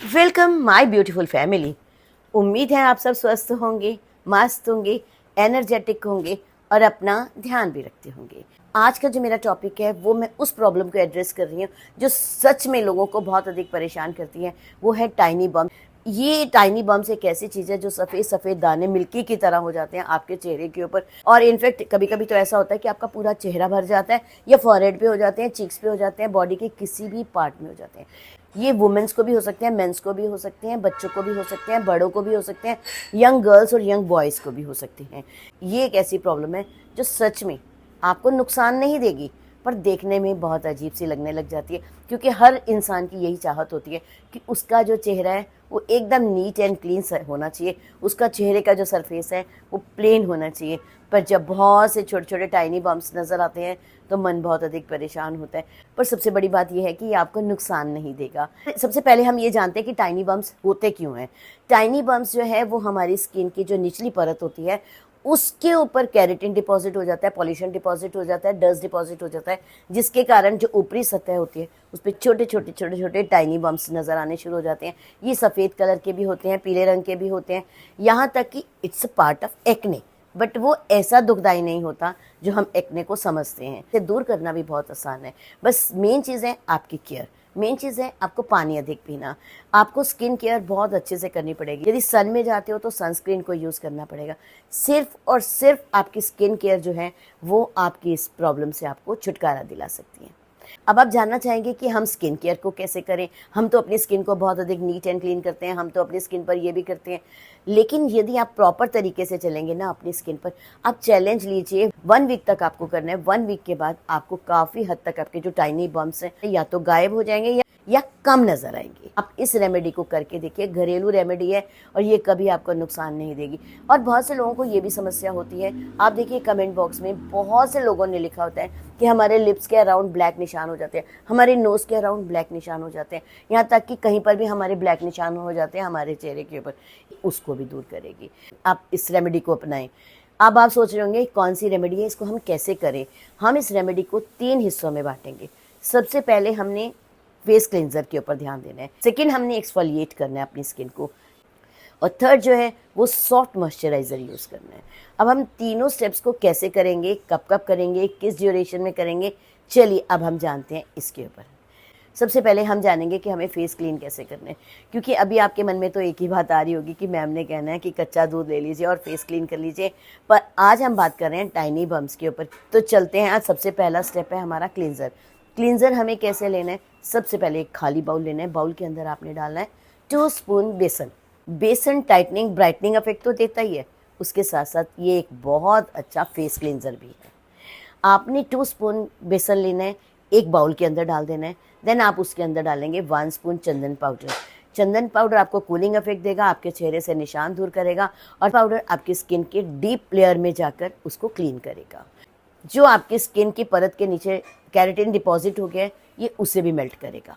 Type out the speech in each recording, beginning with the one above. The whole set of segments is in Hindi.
Welcome my beautiful family. उम्मीद है आप सब स्वस्थ होंगे, मस्त होंगे, एनर्जेटिक होंगे और अपना ध्यान भी रखते होंगे। आज का जो मेरा टॉपिक है वो मैं उस प्रॉब्लम को एड्रेस कर रही हूँ जो सच में लोगों को बहुत अधिक परेशान करती है। वो है टाइनी बम। ये टाइनी बम्स एक ऐसी चीज़ है जो सफ़ेद सफ़ेद दाने मिल्की की तरह हो जाते हैं आपके चेहरे के ऊपर। और इनफैक्ट कभी कभी तो ऐसा होता है कि आपका पूरा चेहरा भर जाता है, या फॉरहेड पे हो जाते हैं, चीक्स पे हो जाते हैं, बॉडी के किसी भी पार्ट में हो जाते हैं। ये वुमेन्स को भी हो सकते हैं, मेंस को भी हो सकते हैं, बच्चों को भी हो सकते हैं, बड़ों को भी हो सकते हैं, यंग गर्ल्स और यंग बॉयज़ को भी हो सकते हैं। ये एक ऐसी प्रॉब्लम है जो सच में आपको नुकसान नहीं देगी, पर देखने में बहुत अजीब सी लगने लग जाती है, क्योंकि हर इंसान की यही चाहत होती है कि उसका जो चेहरा है वो एकदम नीट एंड क्लीन होना चाहिए, उसका चेहरे का जो सरफेस है वो प्लेन होना चाहिए। पर जब बहुत से छोटे छोटे टाइनी बम्प्स नज़र आते हैं तो मन बहुत अधिक परेशान होता है। पर सबसे बड़ी बात यह है कि ये आपको नुकसान नहीं देगा। सबसे पहले हम ये जानते हैं कि टाइनी बम्प्स होते क्यों हैं। टाइनी बम्प्स जो है वो हमारी स्किन की जो निचली परत होती है उसके ऊपर केराटिन डिपॉजिट हो जाता है, पॉल्यूशन डिपॉजिट हो जाता है, डस्ट डिपॉजिट हो जाता है, जिसके कारण जो ऊपरी सतह होती है उस पर छोटे छोटे छोटे छोटे टाइनी बम्प्स नज़र आने शुरू हो जाते हैं। ये सफ़ेद कलर के भी होते हैं, पीले रंग के भी होते हैं, यहाँ तक कि it's a part of acne. But वो ऐसा दुखदाई नहीं होता जो हम एक्ने को समझते हैं। इसे दूर करना भी बहुत आसान है। बस मेन चीज़ है आपकी केयर, मेन चीज़ है आपको पानी अधिक पीना, आपको स्किन केयर बहुत अच्छे से करनी पड़ेगी। यदि सन में जाते हो तो सनस्क्रीन को यूज़ करना पड़ेगा। सिर्फ और सिर्फ आपकी स्किन केयर जो है वो आपकी इस प्रॉब्लम से आपको छुटकारा दिला सकती है। अब आप जानना चाहेंगे कि हम स्किन केयर को कैसे करें। हम तो अपनी स्किन को बहुत अधिक नीट एंड क्लीन करते हैं, हम तो अपनी स्किन पर ये भी करते हैं, लेकिन यदि आप प्रॉपर तरीके से चलेंगे ना अपनी स्किन पर, आप चैलेंज लीजिए 1 वीक तक आपको करना है। 1 वीक के बाद आपको काफ़ी हद तक आपके जो टाइनी बम्प्स हैं या तो गायब हो जाएंगे या कम नजर आएंगे। आप इस रेमेडी को करके देखिए, घरेलू रेमेडी है और ये कभी आपको नुकसान नहीं देगी। और बहुत से लोगों को ये भी समस्या होती है, आप देखिए कमेंट बॉक्स में बहुत से लोगों ने लिखा होता है कि हमारे लिप्स के अराउंड ब्लैक निशान हो जाते हैं, हमारे नोज के अराउंड ब्लैक निशान हो जाते हैं, यहाँ तक कि कहीं पर भी हमारे ब्लैक निशान हो जाते हैं हमारे चेहरे के ऊपर। उसको भी दूर करेगी। आप इस रेमेडी को अपनाएं। अब आप सोच रहे होंगे कौन सी रेमेडी है, इसको हम कैसे करें। हम इस रेमेडी को 3 हिस्सों में बांटेंगे। सबसे पहले हमने फेस क्लेंजर के ऊपर ध्यान देना है, सेकेंड हमने एक्सफोलिएट करना है अपनी स्किन को, और थर्ड जो है वो सॉफ्ट मॉइस्चराइज़र यूज़ करना है। अब हम तीनों स्टेप्स को कैसे करेंगे, कब कब करेंगे, किस ड्यूरेशन में करेंगे, चलिए अब हम जानते हैं इसके ऊपर। सबसे पहले हम जानेंगे कि हमें फेस क्लीन कैसे करना है, क्योंकि अभी आपके मन में तो एक ही बात आ रही होगी कि मैम ने कहना है कि कच्चा दूध ले लीजिए और फेस क्लीन कर लीजिए, पर आज हम बात कर रहे हैं टाइनी बम्प्स के ऊपर। तो चलते हैं। आज सबसे पहला स्टेप है हमारा क्लींजर। क्लींजर हमें कैसे लेना है, सबसे पहले एक खाली बाउल लेना है। बाउल के अंदर आपने डालना है 2 स्पून बेसन। बेसन टाइटनिंग ब्राइटनिंग इफेक्ट तो देता ही है, उसके साथ साथ ये एक बहुत अच्छा फेस क्लींजर भी है। आपने 2 स्पून बेसन लेना है, एक बाउल के अंदर डाल देना है। देन आप उसके अंदर डालेंगे 1 स्पून चंदन पाउडर। चंदन पाउडर आपको कूलिंग इफेक्ट देगा, आपके चेहरे से निशान दूर करेगा, और पाउडर आपकी स्किन के डीप लेयर में जाकर उसको क्लीन करेगा। जो आपकी स्किन की परत के नीचे केराटिन डिपॉजिट हो गया है ये उसे भी मेल्ट करेगा।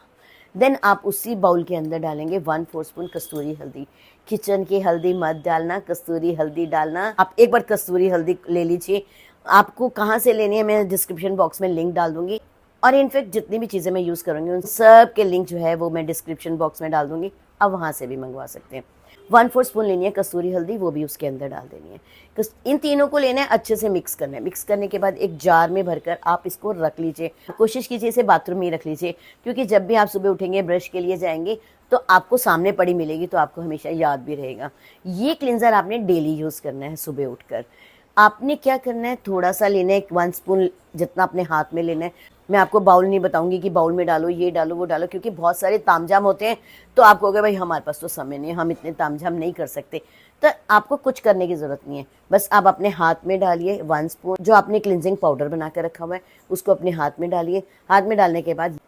देन आप उसी बाउल के अंदर डालेंगे 1/4 स्पून कस्तूरी हल्दी। किचन की हल्दी मत डालना, कस्तूरी हल्दी डालना। आप एक बार कस्तूरी हल्दी ले लीजिए। आपको कहाँ से लेनी है मैं डिस्क्रिप्शन बॉक्स में लिंक डाल दूंगी, और इनफैक्ट जितनी भी चीज़ें मैं यूज़ करूँगी उन सब के लिंक जो है वो मैं डिस्क्रिप्शन बॉक्स में डाल दूंगी, आप वहाँ से भी मंगवा सकते हैं। 1/4 स्पून लेनी है कस्तूरी हल्दी, वो भी उसके अंदर डाल देनी है। इन तीनों को लेना है, अच्छे से मिक्स करना है। मिक्स करने के बाद एक जार में भरकर आप इसको रख लीजिए। कोशिश कीजिए इसे बाथरूम में ही रख लीजिए, क्योंकि जब भी आप सुबह उठेंगे ब्रश के लिए जाएंगे तो आपको सामने पड़ी मिलेगी, तो आपको हमेशा याद भी रहेगा। ये क्लिंजर आपने डेली यूज़ करना है। सुबह उठकर आपने क्या करना है, थोड़ा सा लेना है, 1 स्पून जितना अपने हाथ में लेना है। मैं आपको बाउल नहीं बताऊंगी कि बाउल में डालो, ये डालो, वो डालो, क्योंकि बहुत सारे तामझाम होते हैं, तो आप कहोगे भाई हमारे पास तो समय नहीं है, हम इतने तामझाम नहीं कर सकते। तो आपको कुछ करने की ज़रूरत नहीं है, बस आप अपने हाथ में डालिए 1 स्पून जो आपने क्लिनजिंग पाउडर बना कर रखा हुआ है, उसको अपने हाथ में डालिए। हाथ में डालने के बाद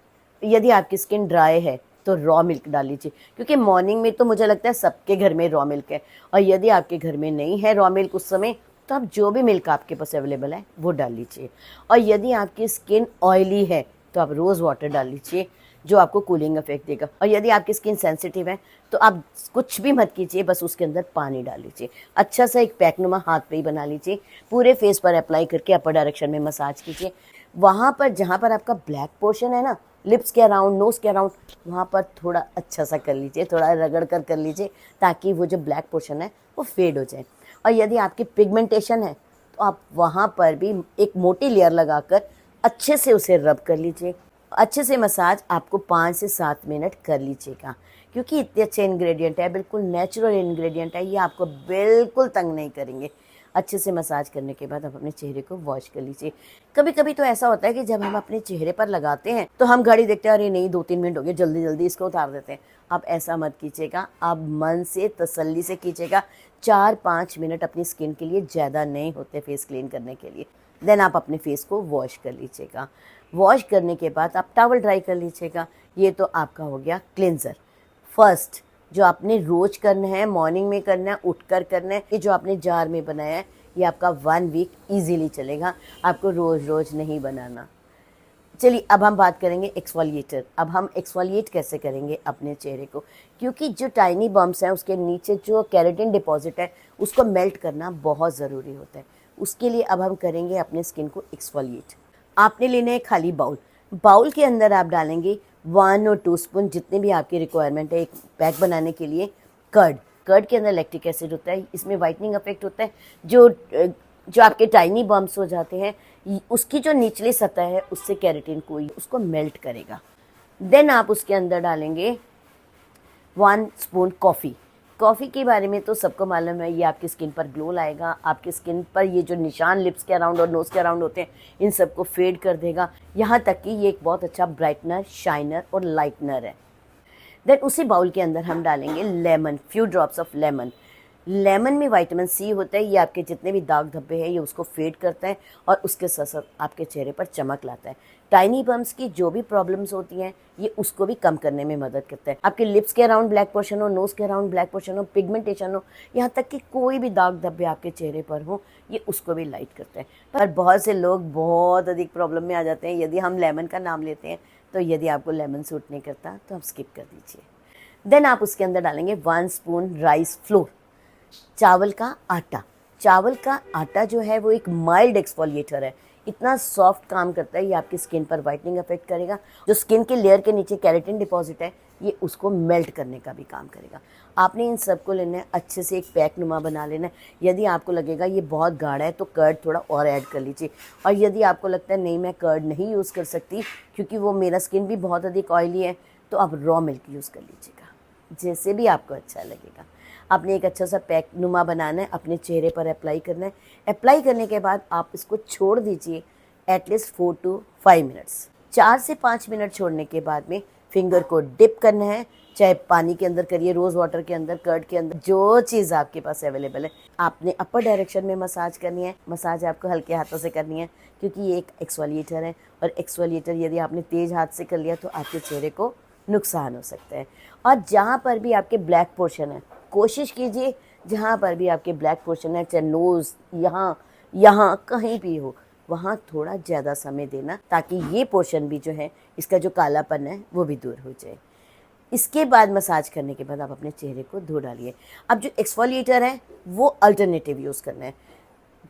यदि आपकी स्किन ड्राई है तो रॉ मिल्क डाल लीजिए, क्योंकि मॉर्निंग में तो मुझे लगता है सबके घर में रॉ मिल्क है, और यदि आपके घर में नहीं है रॉ मिल्क उस समय, तो आप जो भी मिल्क आपके पास अवेलेबल है वो डाल लीजिए। और यदि आपकी स्किन ऑयली है तो आप रोज़ वाटर डाल लीजिए, जो आपको कूलिंग इफेक्ट देगा। और यदि आपकी स्किन सेंसिटिव है तो आप कुछ भी मत कीजिए, बस उसके अंदर पानी डाल लीजिए। अच्छा सा एक पैकनुमा हाथ पे ही बना लीजिए, पूरे फेस पर अप्लाई करके अपर डायरेक्शन में मसाज कीजिए। वहाँ पर जहाँ पर आपका ब्लैक पोर्शन है ना, लिप्स के अराउंड, नोज़ के अराउंड, वहाँ पर थोड़ा अच्छा सा कर लीजिए, थोड़ा रगड़ कर लीजिए, ताकि वो जो ब्लैक पोर्शन है वो फेड हो जाए। और यदि आपकी पिगमेंटेशन है तो आप वहाँ पर भी एक मोटी लेयर लगाकर अच्छे से उसे रब कर लीजिए। अच्छे से मसाज आपको 5 से 7 मिनट कर लीजिएगा, क्योंकि इतने अच्छे इंग्रेडिएंट है, बिल्कुल नेचुरल इंग्रेडिएंट है, ये आपको बिल्कुल तंग नहीं करेंगे। अच्छे से मसाज करने के बाद आप अपने चेहरे को वॉश कर लीजिए। कभी कभी तो ऐसा होता है कि जब हम अपने चेहरे पर लगाते हैं तो हम घड़ी देखते हैं, अरे नहीं 2-3 मिनट हो गए, जल्दी जल्दी इसको उतार देते हैं। आप ऐसा मत कीजिएगा, आप मन से तसल्ली से कीजिएगा। 4-5 मिनट अपनी स्किन के लिए ज़्यादा नहीं होते फेस क्लीन करने के लिए। देन आप अपने फेस को वॉश कर लीजिएगा। वॉश करने के बाद आप टॉवल ड्राई कर लीजिएगा। ये तो आपका हो गया क्लिनज़र। फर्स्ट जो आपने रोज करना है, मॉर्निंग में करना है, उठकर करना है, ये जो आपने जार में बनाया है ये आपका 1 वीक इजीली चलेगा, आपको रोज़ रोज़ नहीं बनाना। चलिए अब हम बात करेंगे एक्सफोलिएटर। अब हम एक्सफोलिएट कैसे करेंगे अपने चेहरे को, क्योंकि जो टाइनी बम्प्स हैं उसके नीचे जो केराटिन डिपॉजिट है उसको मेल्ट करना बहुत ज़रूरी होता है। उसके लिए अब हम करेंगे अपने स्किन को एक्सफोलिएट। आपने लेना है खाली बाउल। बाउल के अंदर आप डालेंगे 1 और 2 स्पून, जितने भी आपकी रिक्वायरमेंट है एक पैक बनाने के लिए, कर्ड। कर्ड के अंदर लैक्टिक एसिड होता है, इसमें वाइटनिंग इफेक्ट होता है। जो आपके टाइनी बम्प्स हो जाते हैं उसकी जो निचली सतह है उससे केराटिन को उसको मेल्ट करेगा। देन आप उसके अंदर डालेंगे 1 स्पून कॉफ़ी। कॉफ़ी के बारे में तो सबको मालूम है, ये आपकी स्किन पर ग्लो लाएगा, आपकी स्किन पर ये जो निशान लिप्स के अराउंड और नोज़ के अराउंड होते हैं इन सबको फेड कर देगा। यहाँ तक कि ये एक बहुत अच्छा ब्राइटनर, शाइनर और लाइटनर है। देन उसी बाउल के अंदर हम डालेंगे lemon, few drops of lemon. Lemon में विटामिन सी होता है, ये आपके जितने भी दाग धब्बे हैं ये उसको फेड करता है और उसके साथ साथ आपके चेहरे पर चमक लाता है। टाइनी बम्प्स की जो भी प्रॉब्लम्स होती हैं ये उसको भी कम करने में मदद करता है। आपके लिप्स के अराउंड ब्लैक पोर्शन हो, नोज़ के अराउंड ब्लैक पोर्शन हो, पिगमेंटेशन हो, यहाँ तक कि कोई भी दाग धब्बे आपके चेहरे पर हो, ये उसको भी लाइट करता है। पर बहुत से लोग बहुत अधिक प्रॉब्लम में आ जाते हैं यदि हम लेमन का नाम लेते हैं, तो यदि आपको लेमन सूट नहीं करता तो आप स्किप कर दीजिए। देन आप उसके अंदर डालेंगे 1 स्पून राइस फ्लोर, चावल का आटा। चावल का आटा जो है वो एक माइल्ड एक्सफोलिएटर है, इतना सॉफ्ट काम करता है, ये आपकी स्किन पर वाइटनिंग इफेक्ट करेगा। जो स्किन के लेयर के नीचे केराटिन डिपॉजिट है ये उसको मेल्ट करने का भी काम करेगा। आपने इन सबको लेना है, अच्छे से एक पैक नुमा बना लेना है। यदि आपको लगेगा ये बहुत गाढ़ा है तो कर्ड थोड़ा और ऐड कर लीजिए, और यदि आपको लगता है नहीं मैं कर्ड नहीं यूज़ कर सकती क्योंकि वो मेरा स्किन भी बहुत अधिक ऑयली है, तो आप रॉ मिल्क यूज़ कर लीजिएगा, जैसे भी आपको अच्छा लगेगा। आपने एक अच्छा सा पैक नुमा बनाना है, अपने चेहरे पर अप्लाई करना है। अप्लाई करने के बाद आप इसको छोड़ दीजिए एटलीस्ट 4 to 5 मिनट्स। 4 से 5 मिनट छोड़ने के बाद में फिंगर को डिप करना है, चाहे पानी के अंदर करिए, रोज़ वाटर के अंदर, कर्ड के अंदर, जो चीज़ आपके पास अवेलेबल है। आपने अपर डायरेक्शन में मसाज करनी है। मसाज आपको हल्के हाथों से करनी है क्योंकि ये एक एक्सफोलिएटर है, और एक्सफोलिएटर यदि आपने तेज़ हाथ से कर लिया तो आपके चेहरे को नुकसान हो सकता है। और जहाँ पर भी आपके ब्लैक पोर्शन है, कोशिश कीजिए जहाँ पर भी आपके ब्लैक पोर्शन है, चाहे नोज़, यहाँ कहीं भी हो, वहाँ थोड़ा ज़्यादा समय देना, ताकि ये पोर्शन भी जो है, इसका जो कालापन है वो भी दूर हो जाए। इसके बाद मसाज करने के बाद आप अपने चेहरे को धो डालिए। अब जो एक्सफोलिएटर है वो अल्टरनेटिव यूज़ करना है।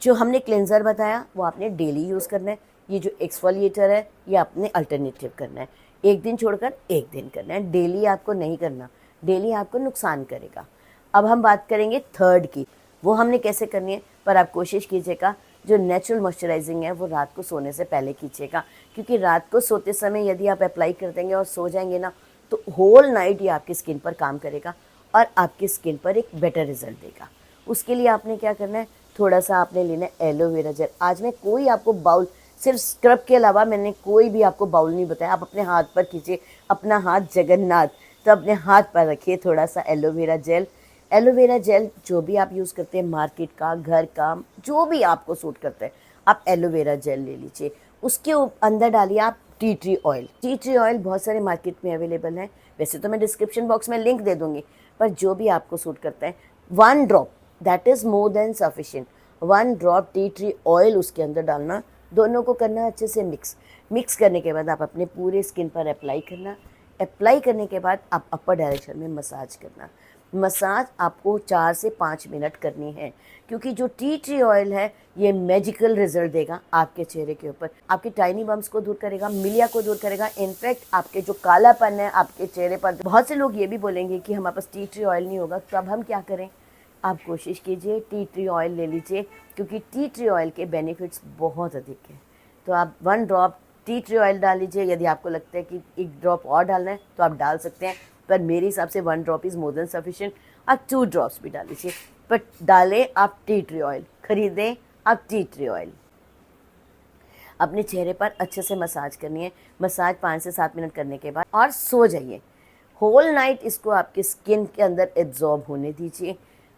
जो हमने क्लेंजर बताया वो आपने डेली यूज़ करना है। ये जो एक्सफोलिएटर है ये आपने अल्टरनेटिव करना है, एक दिन छोड़कर एक दिन करना है, डेली आपको नहीं करना, डेली आपको नुकसान करेगा। अब हम बात करेंगे थर्ड की, वो हमने कैसे करनी है, पर आप कोशिश कीजिएगा जो नेचुरल मॉइस्चराइजिंग है वो रात को सोने से पहले कीजिएगा, क्योंकि रात को सोते समय यदि आप अप्लाई कर देंगे और सो जाएंगे ना, तो होल नाइट ये आपकी स्किन पर काम करेगा और आपकी स्किन पर एक बेटर रिजल्ट देगा। उसके लिए आपने क्या करना है, थोड़ा सा आपने लेना है एलोवेरा जेल। आज मैं कोई आपको बाउल, सिर्फ स्क्रब के अलावा मैंने कोई भी आपको बाउल नहीं बताया। आप अपने हाथ पर कीजिए, अपना हाथ जगन्नाथ, तो अपने हाथ पर रखिए थोड़ा सा एलोवेरा जेल। एलोवेरा जेल जो भी आप यूज़ करते हैं, मार्केट का, घर का, जो भी आपको सूट करता है, आप एलोवेरा जेल ले लीजिए। उसके अंदर डालिए आप tea tree oil. Tea tree oil बहुत सारे मार्केट में अवेलेबल है, वैसे तो मैं डिस्क्रिप्शन बॉक्स में लिंक दे दूँगी, पर जो भी आपको सूट करता है, 1 drop that is more than sufficient. 1 drop tea tree oil उसके अंदर डालना, दोनों को करना अच्छे से मिक्स करने के बाद आप अपने पूरे स्किन पर अप्लाई करना। अप्लाई करने के बाद आप अपर डायरेक्शन में मसाज करना। मसाज आपको 4 से 5 मिनट करनी है, क्योंकि जो टी ट्री ऑयल है ये मैजिकल रिजल्ट देगा आपके चेहरे के ऊपर। आपके टाइनी बम्स को दूर करेगा, मिलिया को दूर करेगा, इनफैक्ट आपके जो कालापन है आपके चेहरे पर। बहुत से लोग ये भी बोलेंगे कि हमारे पास टी ट्री ऑयल नहीं होगा, तो अब हम क्या करें? आप कोशिश कीजिए टी ट्री ऑयल ले लीजिए, क्योंकि टी ट्री ऑयल के बेनिफिट्स बहुत अधिक हैं। तो आप 1 ड्रॉप टी ट्री ऑयल डाल लीजिए। यदि आपको लगता है कि 1 ड्रॉप और डालना है तो आप डाल सकते हैं, पर मेरे हिसाब से 1 drop is more than sufficient. आप 2 ड्रॉप्स भी डाल लीजिए, पर डालें आप टी ट्री ऑयल, खरीदें आप टी ट्री ऑयल। अपने चेहरे पर अच्छे से मसाज करनी है। मसाज 5 से 7 मिनट करने के बाद और सो जाइए। होल नाइट इसको आपकी स्किन के अंदर एब्जॉर्ब होने दीजिए।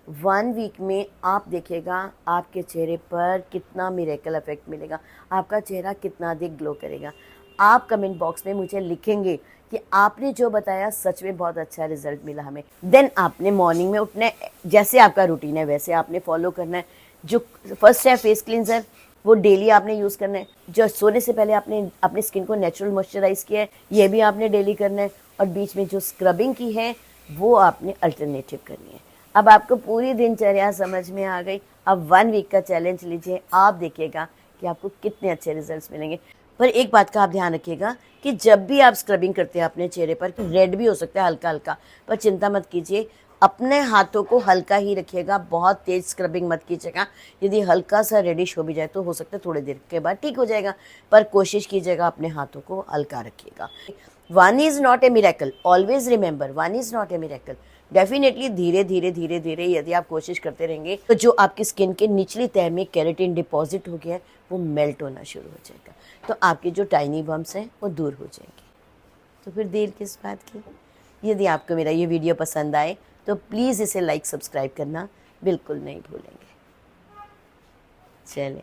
1 वीक में आप देखिएगा आपके चेहरे पर कितना मिरेकल इफेक्ट मिलेगा, आपका चेहरा कितना अधिक ग्लो करेगा। आप कमेंट बॉक्स में मुझे लिखेंगे कि आपने जो बताया सच में बहुत अच्छा रिजल्ट मिला हमें। देन आपने मॉर्निंग में उठना है, जैसे आपका रूटीन है वैसे आपने फॉलो करना है। जो फर्स्ट है फेस क्लींजर, वो डेली आपने यूज़ करना है। जो सोने से पहले आपने अपनी स्किन को नेचुरल मॉइस्चराइज किया है, ये भी आपने डेली करना है। और बीच में जो स्क्रबिंग की है वो आपने अल्टरनेटिव करनी है। अब आपको पूरी दिनचर्या समझ में आ गई। अब 1 वीक का चैलेंज लीजिए, आप देखिएगा कि आपको कितने अच्छे रिजल्ट्स मिलेंगे। पर एक बात का आप ध्यान रखिएगा कि जब भी आप स्क्रबिंग करते हैं अपने चेहरे पर, रेड भी हो सकता है हल्का हल्का, पर चिंता मत कीजिए, अपने हाथों को हल्का ही रखिएगा, बहुत तेज स्क्रबिंग मत कीजिएगा। यदि हल्का सा रेडिश हो भी जाए तो हो सकता है थोड़ी देर के बाद ठीक हो जाएगा, पर कोशिश कीजिएगा अपने हाथों को हल्का रखिएगा। 1 is not a miracle, always remember 1 is not a miracle. Definitely धीरे धीरे धीरे धीरे यदि आप कोशिश करते रहेंगे तो जो आपकी स्किन के निचली तह में केराटिन डिपॉजिट हो गया है वो मेल्ट होना शुरू हो जाएगा, तो आपके जो टाइनी बम्स हैं वो दूर हो जाएंगे। तो फिर देर किस बात की? यदि आपको मेरा ये वीडियो पसंद आए तो प्लीज़ इसे लाइक सब्सक्राइब करना बिल्कुल नहीं भूलेंगे। चलें।